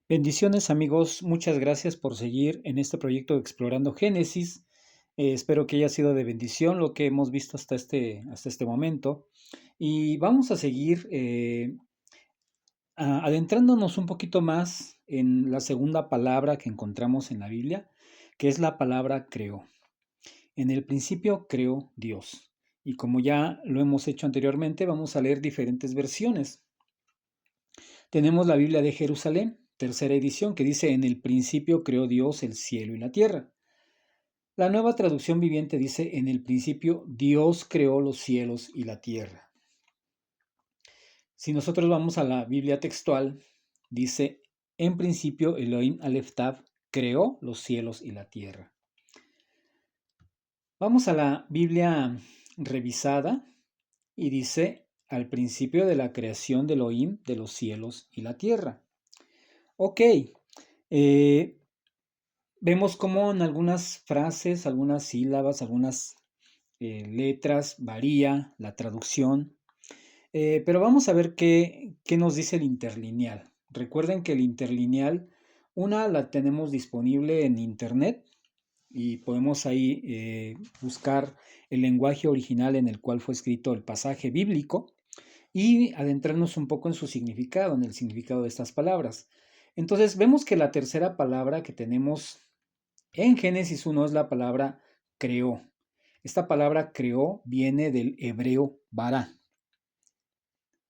Bendiciones amigos, muchas gracias por seguir en este proyecto de Explorando Génesis. Espero que haya sido de bendición lo que hemos visto hasta este momento. Y vamos a seguir adentrándonos un poquito más en la segunda palabra que encontramos en la Biblia, que es la palabra creó. En el principio creó Dios. Y como ya lo hemos hecho anteriormente, vamos a leer diferentes versiones. Tenemos la Biblia de Jerusalén, tercera edición, que dice: en el principio creó Dios el cielo y la tierra. La Nueva Traducción Viviente dice: en el principio Dios creó los cielos y la tierra. Si nosotros vamos a la Biblia textual, dice: en principio Elohim Aleph Tav creó los cielos y la tierra. Vamos a la Biblia revisada y dice: al principio de la creación de Elohim de los cielos y la tierra. Ok, vemos cómo en algunas frases, algunas sílabas, algunas letras varía la traducción, pero vamos a ver qué nos dice el interlineal. Recuerden que el interlineal, una la tenemos disponible en internet y podemos ahí buscar el lenguaje original en el cual fue escrito el pasaje bíblico y adentrarnos un poco en su significado, en el significado de estas palabras. Entonces vemos que la tercera palabra que tenemos en Génesis 1 es la palabra creó. Esta palabra creó viene del hebreo bara.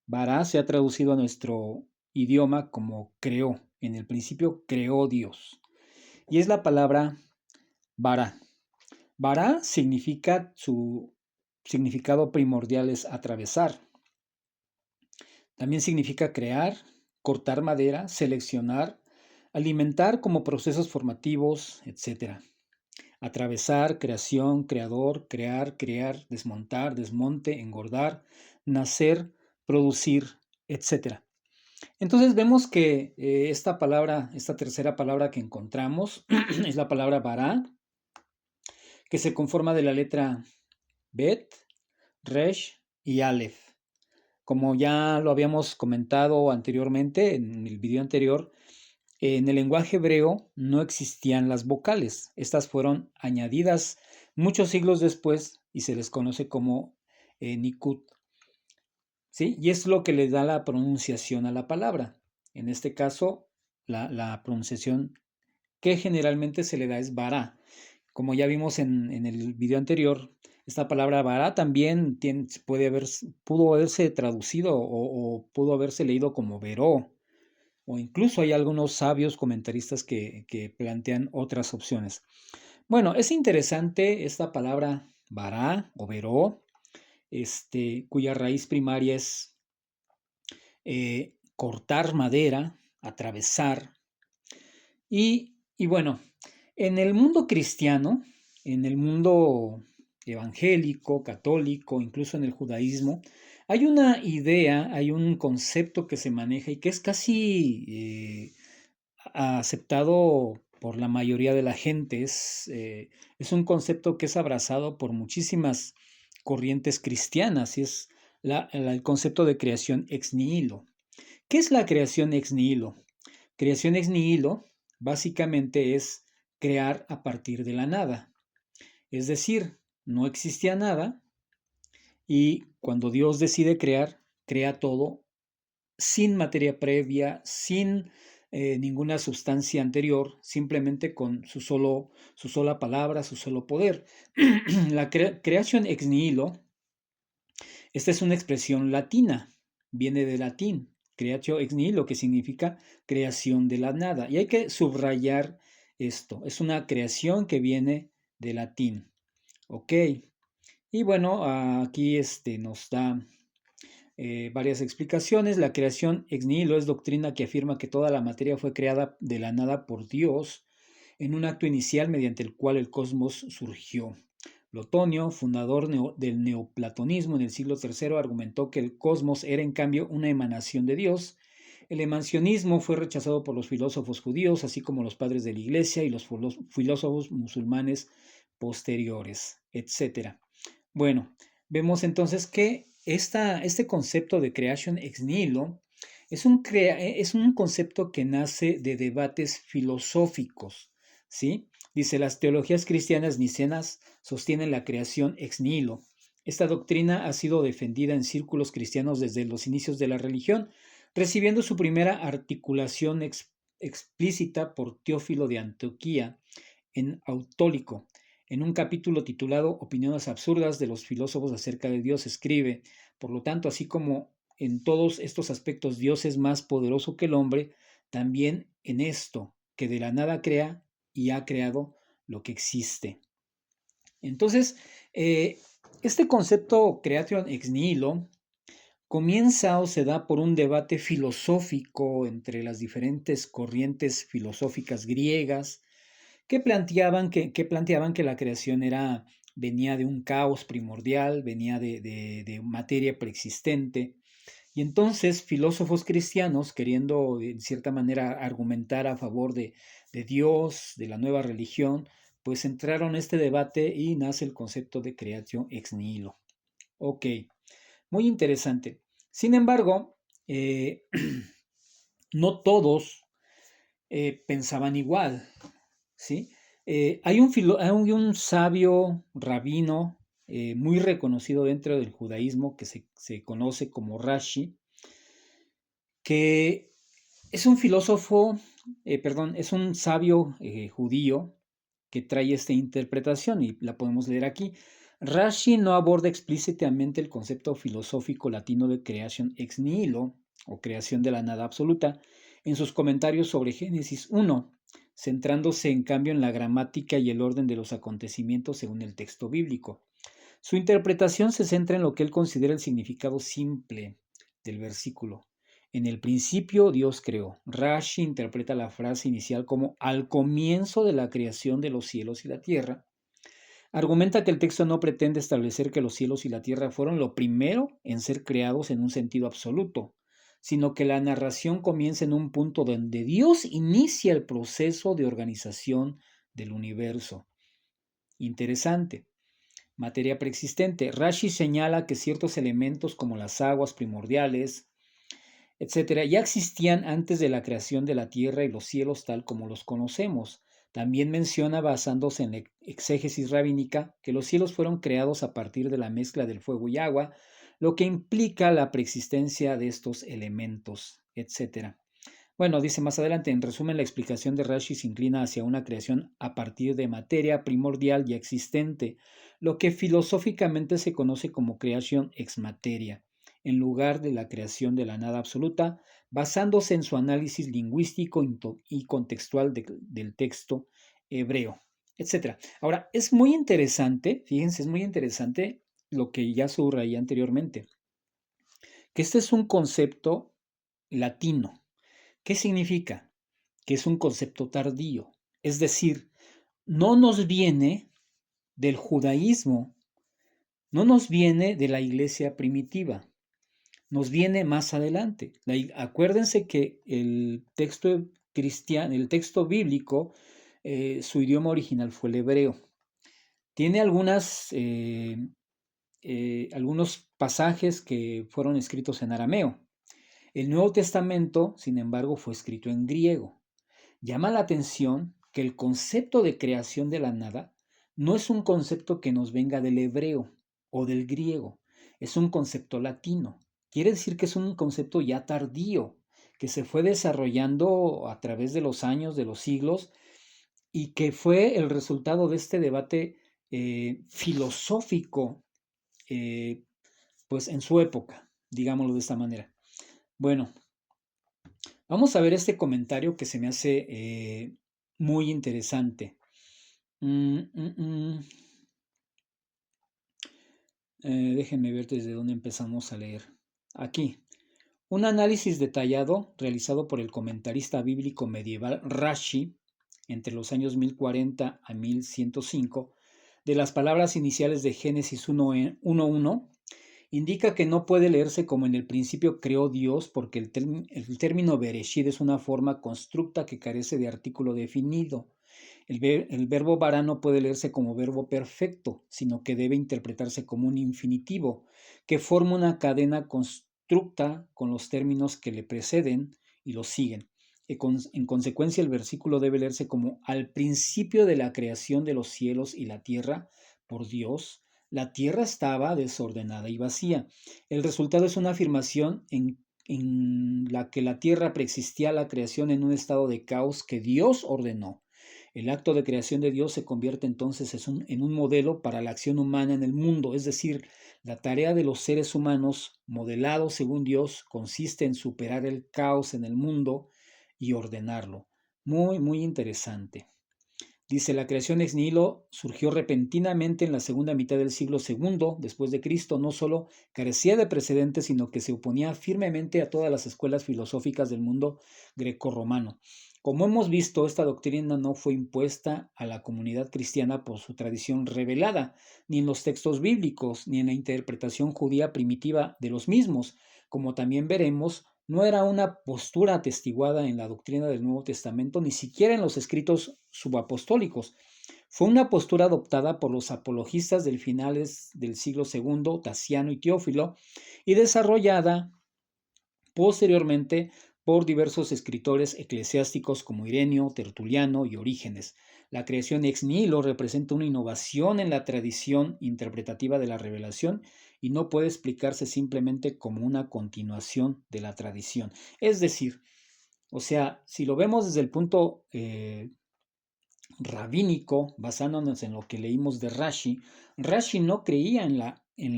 Bara se ha traducido a nuestro idioma como creó. En el principio creó Dios. Y es la palabra bara. Bara significa, su significado primordial es atravesar. También significa crear, cortar madera, seleccionar, alimentar como procesos formativos, etc. Atravesar, creación, creador, crear, crear, desmontar, desmonte, engordar, nacer, producir, etc. Entonces vemos que esta palabra, esta tercera palabra que encontramos es la palabra bara, que se conforma de la letra Bet, Resh y Aleph. Como ya lo habíamos comentado anteriormente, en el video anterior, en el lenguaje hebreo no existían las vocales. Estas fueron añadidas muchos siglos después y se les conoce como Nikut. ¿Sí? Y es lo que le da la pronunciación a la palabra. En este caso, la pronunciación que generalmente se le da es bara. Como ya vimos en el video anterior, esta palabra bara también pudo haberse traducido o pudo haberse leído como veró, o incluso hay algunos sabios comentaristas que plantean otras opciones. Bueno, es interesante esta palabra bara o veró, cuya raíz primaria es cortar madera, atravesar. Y bueno, en el mundo cristiano, en el mundo evangélico, católico, incluso en el judaísmo, hay una idea, hay un concepto que se maneja y que es casi aceptado por la mayoría de la gente. Es un concepto que es abrazado por muchísimas corrientes cristianas y es el concepto de creación ex nihilo. ¿Qué es la creación ex nihilo? Creación ex nihilo básicamente es crear a partir de la nada. Es decir, no existía nada y cuando Dios decide crear, crea todo sin materia previa, sin ninguna sustancia anterior, simplemente con su sola palabra, su solo poder. La creación ex nihilo, esta es una expresión latina, viene del latín, creatio ex nihilo, que significa creación de la nada. Y hay que subrayar esto, es una creación que viene del latín. Ok, y bueno, aquí nos da varias explicaciones. La creación ex nihilo es doctrina que afirma que toda la materia fue creada de la nada por Dios en un acto inicial mediante el cual el cosmos surgió. Plotonio, fundador del neoplatonismo en el siglo III, argumentó que el cosmos era en cambio una emanación de Dios. El emancianismo fue rechazado por los filósofos judíos, así como los padres de la Iglesia y los filósofos musulmanes posteriores, etc. Bueno, vemos entonces que este concepto de creation ex nihilo Es un concepto que nace de debates filosóficos, ¿sí? Dice, las teologías cristianas nicenas sostienen la creación ex nihilo. Esta doctrina ha sido defendida en círculos cristianos desde los inicios de la religión, recibiendo su primera articulación explícita por Teófilo de Antioquía en Autólico. En un capítulo titulado Opiniones absurdas de los filósofos acerca de Dios, escribe, por lo tanto, así como en todos estos aspectos Dios es más poderoso que el hombre, también en esto, que de la nada crea y ha creado lo que existe. Entonces, este concepto creation ex nihilo comienza o se da por un debate filosófico entre las diferentes corrientes filosóficas griegas que planteaban que la creación venía de un caos primordial, venía de materia preexistente. Y entonces filósofos cristianos, queriendo en cierta manera argumentar a favor de Dios, de la nueva religión, pues entraron en este debate y nace el concepto de creación ex nihilo. Ok, muy interesante. Sin embargo, no todos pensaban igual, ¿sí? Hay un sabio rabino muy reconocido dentro del judaísmo que se conoce como Rashi, que es un filósofo, perdón, es un sabio judío que trae esta interpretación y la podemos leer aquí. Rashi no aborda explícitamente el concepto filosófico latino de creación ex nihilo o creación de la nada absoluta en sus comentarios sobre Génesis 1, centrándose en cambio en la gramática y el orden de los acontecimientos según el texto bíblico. Su interpretación se centra en lo que él considera el significado simple del versículo. En el principio Dios creó. Rashi interpreta la frase inicial como al comienzo de la creación de los cielos y la tierra. Argumenta que el texto no pretende establecer que los cielos y la tierra fueron lo primero en ser creados en un sentido absoluto, sino que la narración comienza en un punto donde Dios inicia el proceso de organización del universo. Interesante. Materia preexistente. Rashi señala que ciertos elementos como las aguas primordiales, etcétera, ya existían antes de la creación de la tierra y los cielos tal como los conocemos. También menciona, basándose en la exégesis rabínica, que los cielos fueron creados a partir de la mezcla del fuego y agua, lo que implica la preexistencia de estos elementos, etcétera. Bueno, dice más adelante, en resumen, la explicación de Rashi se inclina hacia una creación a partir de materia primordial ya existente, lo que filosóficamente se conoce como creación ex materia, en lugar de la creación de la nada absoluta, basándose en su análisis lingüístico y contextual del texto hebreo, etc. Ahora, es muy interesante, fíjense, es muy interesante lo que ya subrayé anteriormente, que este es un concepto latino. ¿Qué significa? Que es un concepto tardío. Es decir, no nos viene del judaísmo, no nos viene de la iglesia primitiva, nos viene más adelante. Acuérdense que el texto cristiano, el texto bíblico, su idioma original fue el hebreo. Tiene algunos pasajes que fueron escritos en arameo. El Nuevo Testamento, sin embargo, fue escrito en griego. Llama la atención que el concepto de creación de la nada no es un concepto que nos venga del hebreo o del griego, es un concepto latino. Quiere decir que es un concepto ya tardío, que se fue desarrollando a través de los años, de los siglos, y que fue el resultado de este debate filosófico, eh, pues en su época, digámoslo de esta manera. Bueno, vamos a ver este comentario que se me hace muy interesante. Déjenme ver desde dónde empezamos a leer. Aquí. Un análisis detallado realizado por el comentarista bíblico medieval Rashi entre los años 1040 a 1105 de las palabras iniciales de Génesis 1.1 indica que no puede leerse como en el principio creó Dios porque el término Bereshit es una forma constructa que carece de artículo definido. El verbo bara no puede leerse como verbo perfecto, sino que debe interpretarse como un infinitivo, que forma una cadena constructa con los términos que le preceden y los siguen. En consecuencia, el versículo debe leerse como al principio de la creación de los cielos y la tierra por Dios. La tierra estaba desordenada y vacía. El resultado es una afirmación en la que la tierra preexistía la creación en un estado de caos que Dios ordenó. El acto de creación de Dios se convierte entonces en un modelo para la acción humana en el mundo, es decir, la tarea de los seres humanos, modelados según Dios, consiste en superar el caos en el mundo y ordenarlo. Muy, muy interesante. Dice, la creación ex nihilo surgió repentinamente en la segunda mitad del siglo segundo después de Cristo. No solo carecía de precedentes, sino que se oponía firmemente a todas las escuelas filosóficas del mundo grecorromano. Como hemos visto, esta doctrina no fue impuesta a la comunidad cristiana por su tradición revelada, ni en los textos bíblicos, ni en la interpretación judía primitiva de los mismos. Como también veremos, no era una postura atestiguada en la doctrina del Nuevo Testamento, ni siquiera en los escritos subapostólicos. Fue una postura adoptada por los apologistas del finales del siglo II, Tasiano y Teófilo, y desarrollada posteriormente por diversos escritores eclesiásticos como Ireneo, Tertuliano y Orígenes. La creación ex nihilo representa una innovación en la tradición interpretativa de la revelación y no puede explicarse simplemente como una continuación de la tradición. Es decir, o sea, si lo vemos desde el punto rabínico, basándonos en lo que leímos de Rashi, Rashi no creía en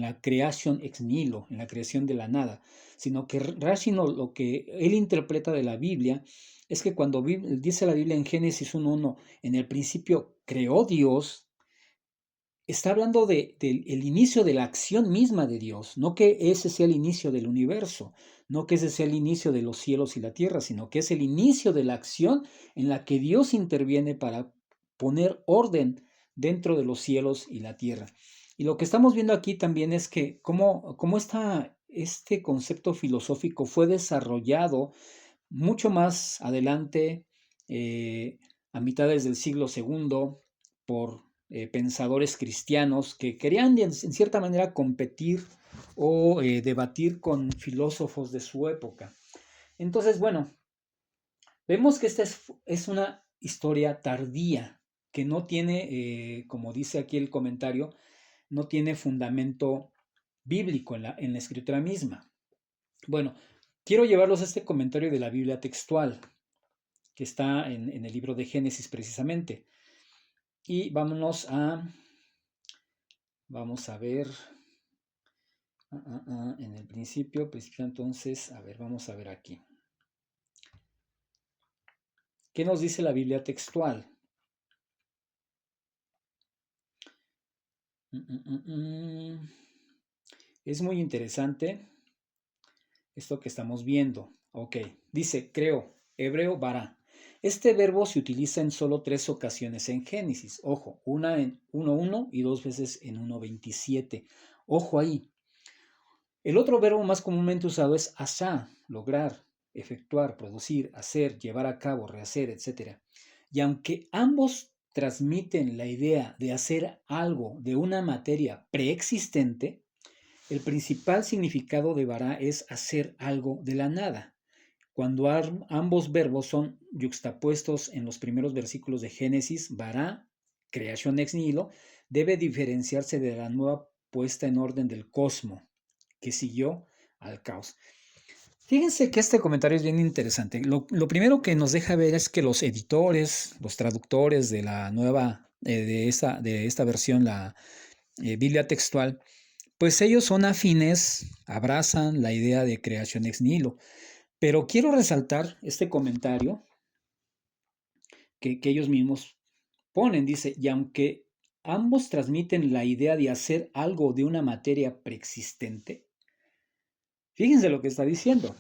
la creación ex nihilo, en la creación de la nada, sino que Rashi no, lo que él interpreta de la Biblia es que cuando dice la Biblia en Génesis 1:1, en el principio creó Dios, está hablando del inicio de la acción misma de Dios, no que ese sea el inicio del universo, no que ese sea el inicio de los cielos y la tierra, sino que es el inicio de la acción en la que Dios interviene para poner orden dentro de los cielos y la tierra. Y lo que estamos viendo aquí también es que cómo este concepto filosófico fue desarrollado mucho más adelante, a mitades del siglo segundo, por pensadores cristianos que querían en cierta manera competir o debatir con filósofos de su época. Entonces, bueno, vemos que esta es una historia tardía, que no tiene, como dice aquí el comentario, no tiene fundamento bíblico en la escritura misma. Bueno, quiero llevarlos a este comentario de la Biblia textual, que está en el libro de Génesis precisamente. Y vamos a ver, en el principio, entonces, a ver, vamos a ver aquí. ¿Qué nos dice la Biblia textual? Es muy interesante esto que estamos viendo. Ok, dice, creo, hebreo, bara. Este verbo se utiliza en solo 3 ocasiones en Génesis. Ojo, una en 1:1 y 2 veces en 1:27. Ojo ahí. El otro verbo más comúnmente usado es asá, lograr, efectuar, producir, hacer, llevar a cabo, rehacer, etc. Y aunque ambos transmiten la idea de hacer algo de una materia preexistente, el principal significado de bara es hacer algo de la nada. Cuando ambos verbos son yuxtapuestos en los primeros versículos de Génesis, bara, creación ex nihilo, debe diferenciarse de la nueva puesta en orden del cosmos, que siguió al caos. Fíjense que este comentario es bien interesante. Lo primero que nos deja ver es que los editores, los traductores de la nueva, de esta versión, la Biblia textual, pues ellos son afines, abrazan la idea de creación ex nihilo. Pero quiero resaltar este comentario que ellos mismos ponen. Dice, y aunque ambos transmiten la idea de hacer algo de una materia preexistente, fíjense lo que está diciendo.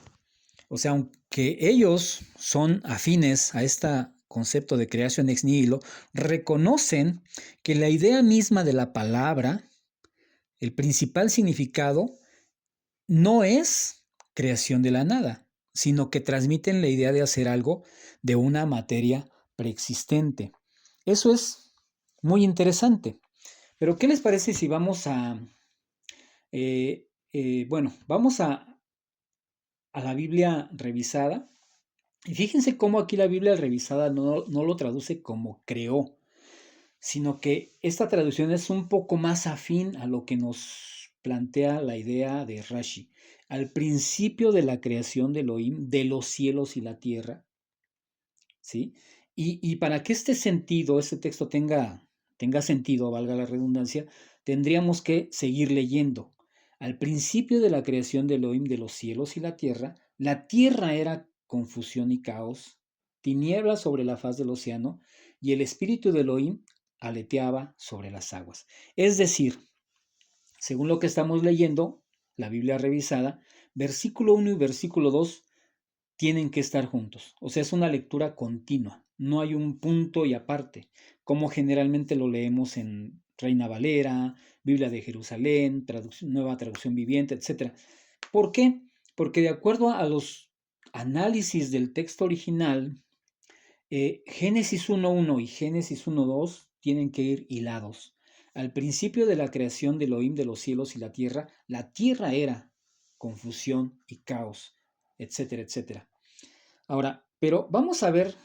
O sea, aunque ellos son afines a este concepto de creación ex nihilo, reconocen que la idea misma de la palabra, el principal significado, no es creación de la nada, sino que transmiten la idea de hacer algo de una materia preexistente. Eso es muy interesante. Pero, ¿qué les parece si vamos a, vamos a la Biblia revisada. Y fíjense cómo aquí la Biblia revisada no lo traduce como creó, sino que esta traducción es un poco más afín a lo que nos plantea la idea de Rashi. Al principio de la creación de Elohim, de los cielos y la tierra, ¿sí? Y para que este sentido, este texto tenga sentido, valga la redundancia, tendríamos que seguir leyendo. Al principio de la creación de Elohim de los cielos y la tierra era confusión y caos, tinieblas sobre la faz del océano, y el espíritu de Elohim aleteaba sobre las aguas. Es decir, según lo que estamos leyendo, la Biblia revisada, versículo 1 y versículo 2 tienen que estar juntos. O sea, es una lectura continua. No hay un punto y aparte, como generalmente lo leemos en Reina Valera, Biblia de Jerusalén, Nueva Traducción Viviente, etc. ¿Por qué? Porque de acuerdo a los análisis del texto original, Génesis 1.1 y Génesis 1.2 tienen que ir hilados. Al principio de la creación de Elohim de los cielos y la tierra era confusión y caos, etcétera, etcétera. Ahora, pero vamos a ver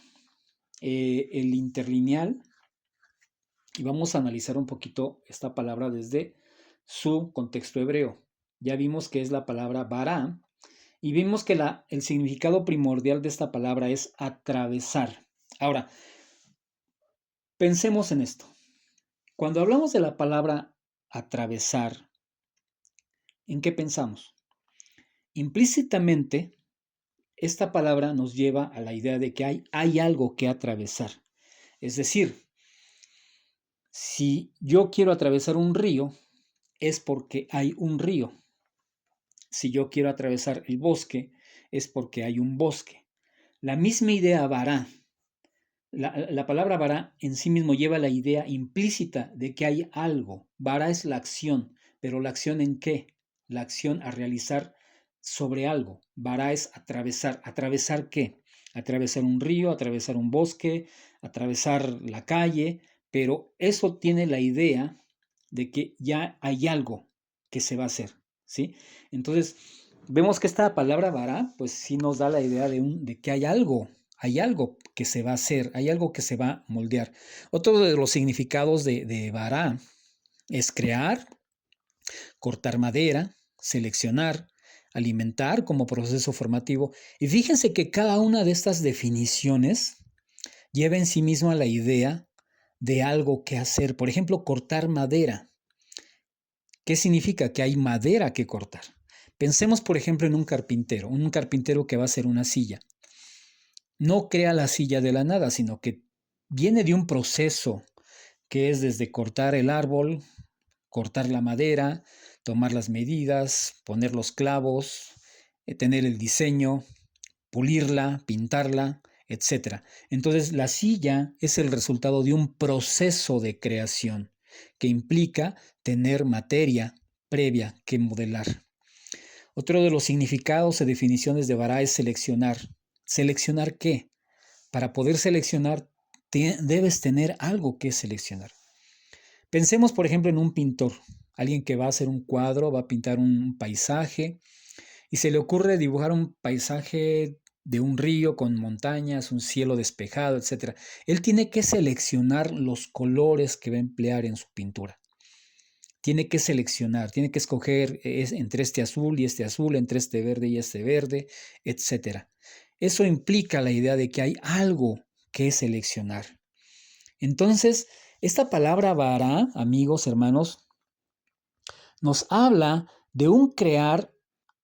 el interlineal y vamos a analizar un poquito esta palabra desde su contexto hebreo. Ya vimos que es la palabra bara y vimos que el significado primordial de esta palabra es atravesar. Ahora, pensemos en esto. Cuando hablamos de la palabra atravesar, ¿en qué pensamos? Implícitamente, esta palabra nos lleva a la idea de que hay algo que atravesar. Es decir, si yo quiero atravesar un río, es porque hay un río. Si yo quiero atravesar el bosque, es porque hay un bosque. La misma idea vará. La palabra vará en sí mismo lleva la idea implícita de que hay algo. Vará es la acción, pero ¿la acción en qué? La acción a realizar sobre algo. Vará es atravesar. ¿Atravesar qué? Atravesar un río, atravesar un bosque, atravesar la calle, pero eso tiene la idea de que ya hay algo que se va a hacer, ¿sí? Entonces, vemos que esta palabra vará, pues sí nos da la idea de que hay algo que se va a hacer, hay algo que se va a moldear. Otro de los significados de vará es crear, cortar madera, seleccionar, alimentar como proceso formativo. Y fíjense que cada una de estas definiciones lleva en sí misma la idea de algo que hacer. Por ejemplo, cortar madera. ¿Qué significa? Que hay madera que cortar. Pensemos, por ejemplo, en un carpintero que va a hacer una silla. No crea la silla de la nada, sino que viene de un proceso que es desde cortar el árbol, cortar la madera, tomar las medidas, poner los clavos, tener el diseño, pulirla, pintarla, etcétera. Entonces, la silla es el resultado de un proceso de creación que implica tener materia previa que modelar. Otro de los significados y definiciones de Bará es seleccionar. ¿Seleccionar qué? Para poder seleccionar, debes tener algo que seleccionar. Pensemos, por ejemplo, en un pintor, alguien que va a hacer un cuadro, va a pintar un paisaje y se le ocurre dibujar un paisaje de un río con montañas, un cielo despejado, etc. Él tiene que seleccionar los colores que va a emplear en su pintura. Tiene que seleccionar, tiene que escoger entre este azul y este azul, entre este verde y este verde, etc. Eso implica la idea de que hay algo que seleccionar. Entonces, esta palabra vará, amigos, hermanos, nos habla de un crear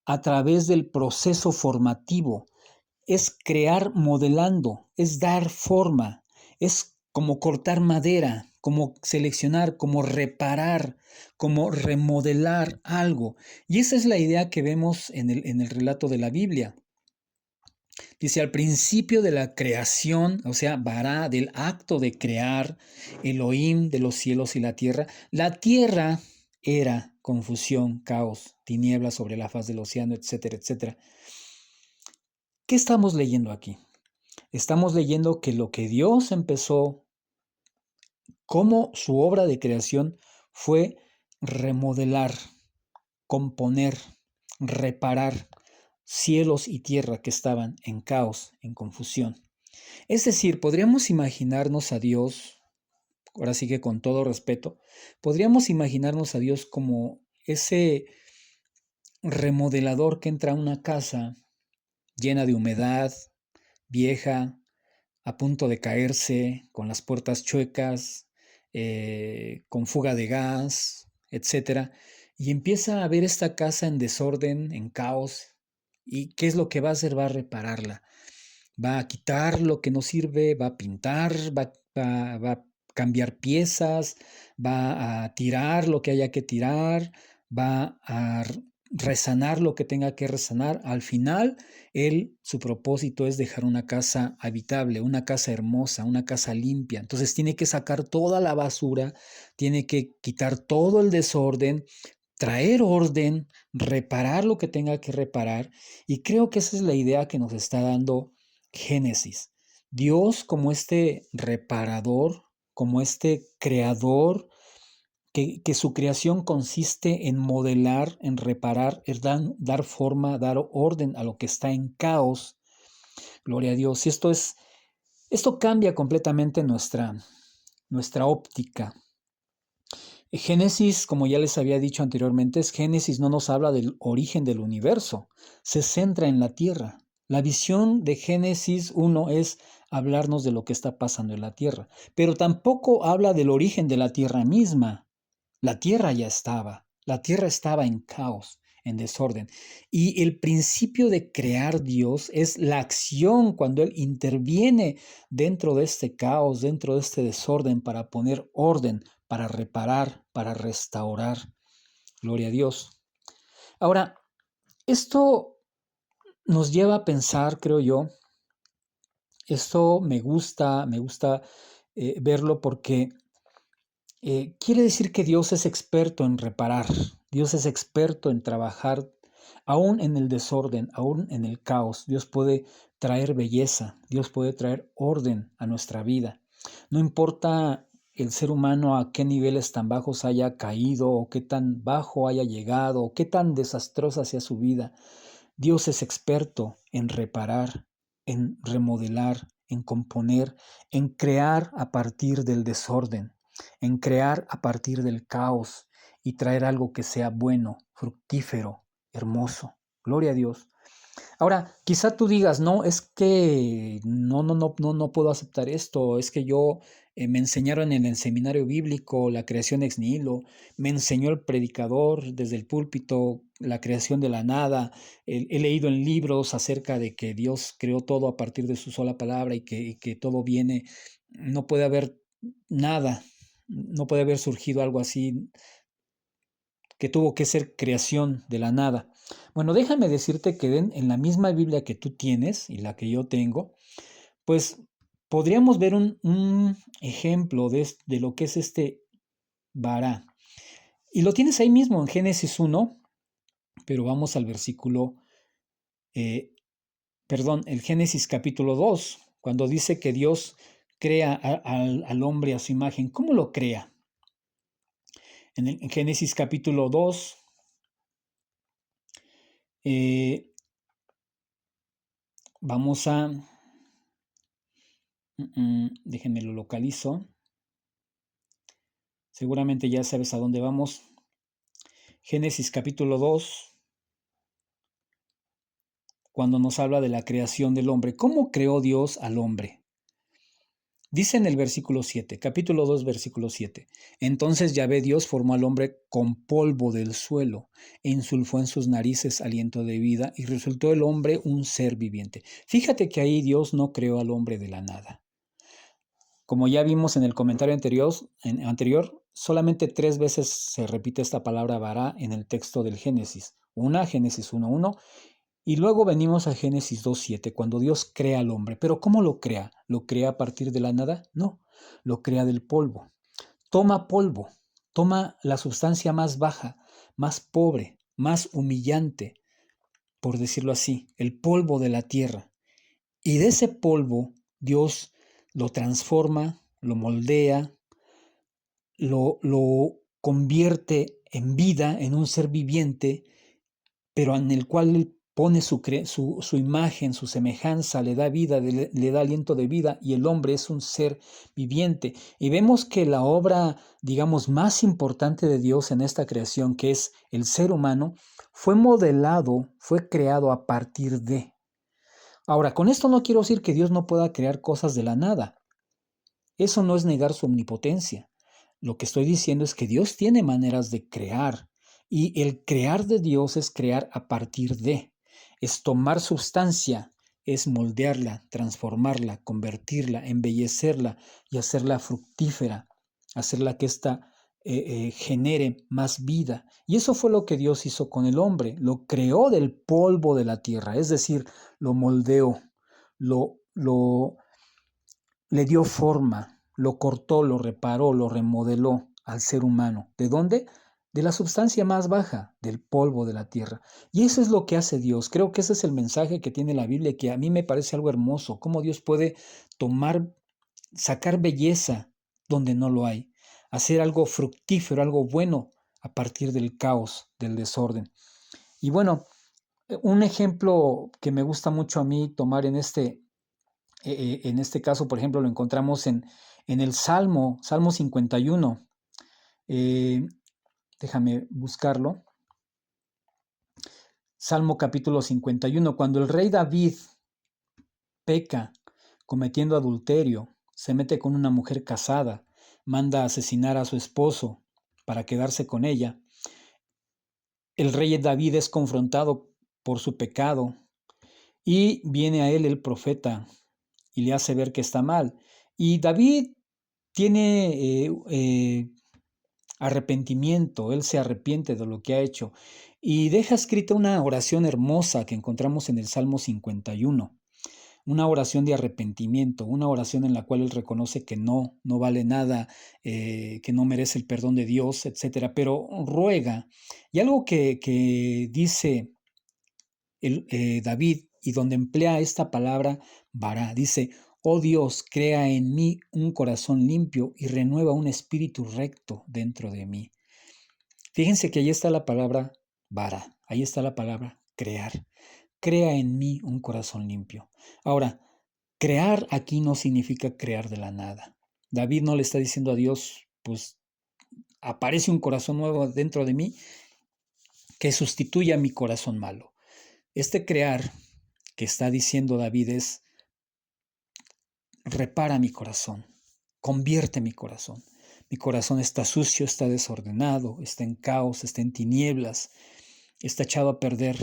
a través del proceso formativo. Es crear modelando, es dar forma, es como cortar madera, como seleccionar, como reparar, como remodelar algo. Y esa es la idea que vemos en el relato de la Biblia. Dice, al principio de la creación, o sea, vará, del acto de crear, Elohim de los cielos y la tierra era confusión, caos, tinieblas sobre la faz del océano, etcétera, etcétera. ¿Qué estamos leyendo aquí? Estamos leyendo que lo que Dios empezó como su obra de creación fue remodelar, componer, reparar, cielos y tierra que estaban en caos, en confusión. Es decir, podríamos imaginarnos a Dios, ahora sí que con todo respeto, podríamos imaginarnos a Dios como ese remodelador que entra a una casa llena de humedad, vieja, a punto de caerse, con las puertas chuecas, con fuga de gas, etcétera, y empieza a ver esta casa en desorden, en caos, y ¿qué es lo que va a hacer? Va a repararla, va a quitar lo que no sirve, va a pintar, va a cambiar piezas, va a tirar lo que haya que tirar, va a resanar lo que tenga que resanar. Al final, su propósito es dejar una casa habitable, una casa hermosa, una casa limpia. Entonces tiene que sacar toda la basura, tiene que quitar todo el desorden, traer orden, reparar lo que tenga que reparar. Y creo que esa es la idea que nos está dando Génesis. Dios como este reparador, como este creador, que su creación consiste en modelar, en reparar, en dar forma, dar orden a lo que está en caos. Gloria a Dios. Y esto cambia completamente nuestra óptica. Génesis, como ya les había dicho anteriormente, Génesis no nos habla del origen del universo, se centra en la tierra. La visión de Génesis 1 es hablarnos de lo que está pasando en la tierra, pero tampoco habla del origen de la tierra misma. La tierra ya estaba, la tierra estaba en caos, en desorden. Y el principio de crear Dios es la acción cuando Él interviene dentro de este caos, dentro de este desorden para poner orden, para reparar, para restaurar. Gloria a Dios. Ahora, esto nos lleva a pensar, creo yo, esto me gusta verlo porque quiere decir que Dios es experto en reparar, Dios es experto en trabajar, aún en el desorden, aún en el caos. Dios puede traer belleza, Dios puede traer orden a nuestra vida. No importa el ser humano a qué niveles tan bajos haya caído, o qué tan bajo haya llegado, o qué tan desastrosa sea su vida. Dios es experto en reparar, en remodelar, en componer, en crear a partir del desorden, en crear a partir del caos y traer algo que sea bueno, fructífero, hermoso. Gloria a Dios. Ahora, quizá tú digas, no, es que no puedo aceptar esto, es que yo me enseñaron en el seminario bíblico la creación ex nihilo, me enseñó el predicador desde el púlpito la creación de la nada, he leído en libros acerca de que Dios creó todo a partir de su sola palabra y que todo viene, no puede haber nada, no puede haber surgido algo así que tuvo que ser creación de la nada. Bueno, déjame decirte que en la misma Biblia que tú tienes y la que yo tengo, pues podríamos ver un ejemplo de lo que es este vará. Y lo tienes ahí mismo en Génesis 1, pero vamos al versículo, el Génesis capítulo 2, cuando dice que Dios crea al hombre a su imagen. ¿Cómo lo crea? En Génesis capítulo 2, vamos a... déjenme lo localizo. Seguramente ya sabes a dónde vamos. Génesis capítulo 2, cuando nos habla de la creación del hombre. ¿Cómo creó Dios al hombre? Dice en el versículo 7, capítulo 2, versículo 7. Entonces Yahvé Dios formó al hombre con polvo del suelo, e insulfó en sus narices aliento de vida, y resultó el hombre un ser viviente. Fíjate que ahí Dios no creó al hombre de la nada. Como ya vimos en el comentario anterior, solamente 3 veces se repite esta palabra vará en el texto del Génesis. Una, Génesis 1:1, y luego venimos a Génesis 2:7, cuando Dios crea al hombre. ¿Pero cómo lo crea? ¿Lo crea a partir de la nada? No, lo crea del polvo. Toma polvo, toma la sustancia más baja, más pobre, más humillante, por decirlo así, el polvo de la tierra. Y de ese polvo Dios lo transforma, lo moldea, lo convierte en vida, en un ser viviente, pero en el cual pone su imagen, su semejanza, le da vida, le da aliento de vida, y el hombre es un ser viviente. Y vemos que la obra, digamos, más importante de Dios en esta creación, que es el ser humano, fue modelado, fue creado a partir de. Ahora, con esto no quiero decir que Dios no pueda crear cosas de la nada. Eso no es negar su omnipotencia. Lo que estoy diciendo es que Dios tiene maneras de crear, y el crear de Dios es crear a partir de, es tomar sustancia, es moldearla, transformarla, convertirla, embellecerla y hacerla fructífera, hacerla que ésta genere más vida. Y eso fue lo que Dios hizo con el hombre, lo creó del polvo de la tierra, es decir, lo moldeó, lo le dio forma, lo cortó, lo reparó, lo remodeló al ser humano. ¿De dónde? De la sustancia más baja, del polvo de la tierra. Y eso es lo que hace Dios. Creo que ese es el mensaje que tiene la Biblia, que a mí me parece algo hermoso, cómo Dios puede tomar, sacar belleza donde no lo hay, hacer algo fructífero, algo bueno a partir del caos, del desorden. Y bueno, un ejemplo que me gusta mucho a mí tomar en este caso, por ejemplo, lo encontramos en el Salmo 51. Eh, Déjame buscarlo. Salmo capítulo 51. Cuando el rey David peca cometiendo adulterio, se mete con una mujer casada, manda a asesinar a su esposo para quedarse con ella, el rey David es confrontado por su pecado, y viene a él el profeta y le hace ver que está mal. Y David tiene arrepentimiento, él se arrepiente de lo que ha hecho y deja escrita una oración hermosa que encontramos en el Salmo 51, una oración de arrepentimiento, una oración en la cual él reconoce que no vale nada, que no merece el perdón de Dios, etcétera, pero ruega. Y algo que dice David, y donde emplea esta palabra vará, dice: oh Dios, crea en mí un corazón limpio y renueva un espíritu recto dentro de mí. Fíjense que ahí está la palabra vara, ahí está la palabra crear. Crea en mí un corazón limpio. Ahora, crear aquí no significa crear de la nada. David no le está diciendo a Dios, pues aparece un corazón nuevo dentro de mí que sustituya mi corazón malo. Este crear que está diciendo David es: repara mi corazón, convierte mi corazón. Mi corazón está sucio, está desordenado, está en caos, está en tinieblas, está echado a perder,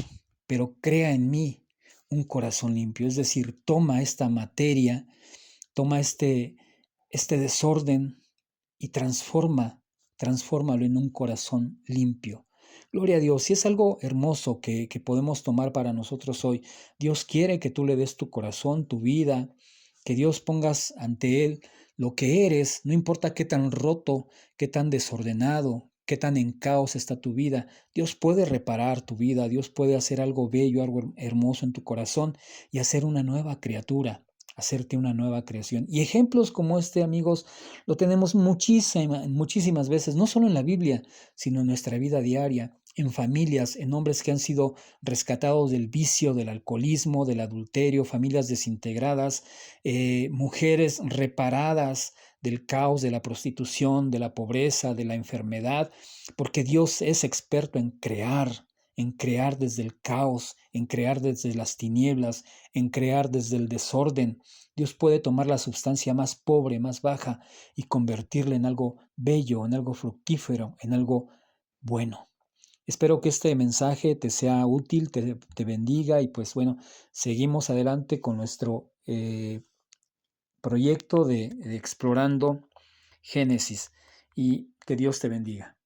pero crea en mí un corazón limpio. Es decir, toma esta materia, toma este desorden y transfórmalo en un corazón limpio. Gloria a Dios. Y es algo hermoso que podemos tomar para nosotros hoy. Dios quiere que tú le des tu corazón, tu vida, que Dios pongas ante Él lo que eres, no importa qué tan roto, qué tan desordenado, qué tan en caos está tu vida. Dios puede reparar tu vida, Dios puede hacer algo bello, algo hermoso en tu corazón y hacer una nueva criatura, hacerte una nueva creación. Y ejemplos como este, amigos, lo tenemos muchísimas veces, no solo en la Biblia, sino en nuestra vida diaria, en familias, en hombres que han sido rescatados del vicio, del alcoholismo, del adulterio, familias desintegradas, mujeres reparadas del caos, de la prostitución, de la pobreza, de la enfermedad, porque Dios es experto en crear desde el caos, en crear desde las tinieblas, en crear desde el desorden. Dios puede tomar la sustancia más pobre, más baja, y convertirla en algo bello, en algo fructífero, en algo bueno. Espero que este mensaje te sea útil, te bendiga, y pues bueno, seguimos adelante con nuestro proyecto de Explorando Génesis, y que Dios te bendiga.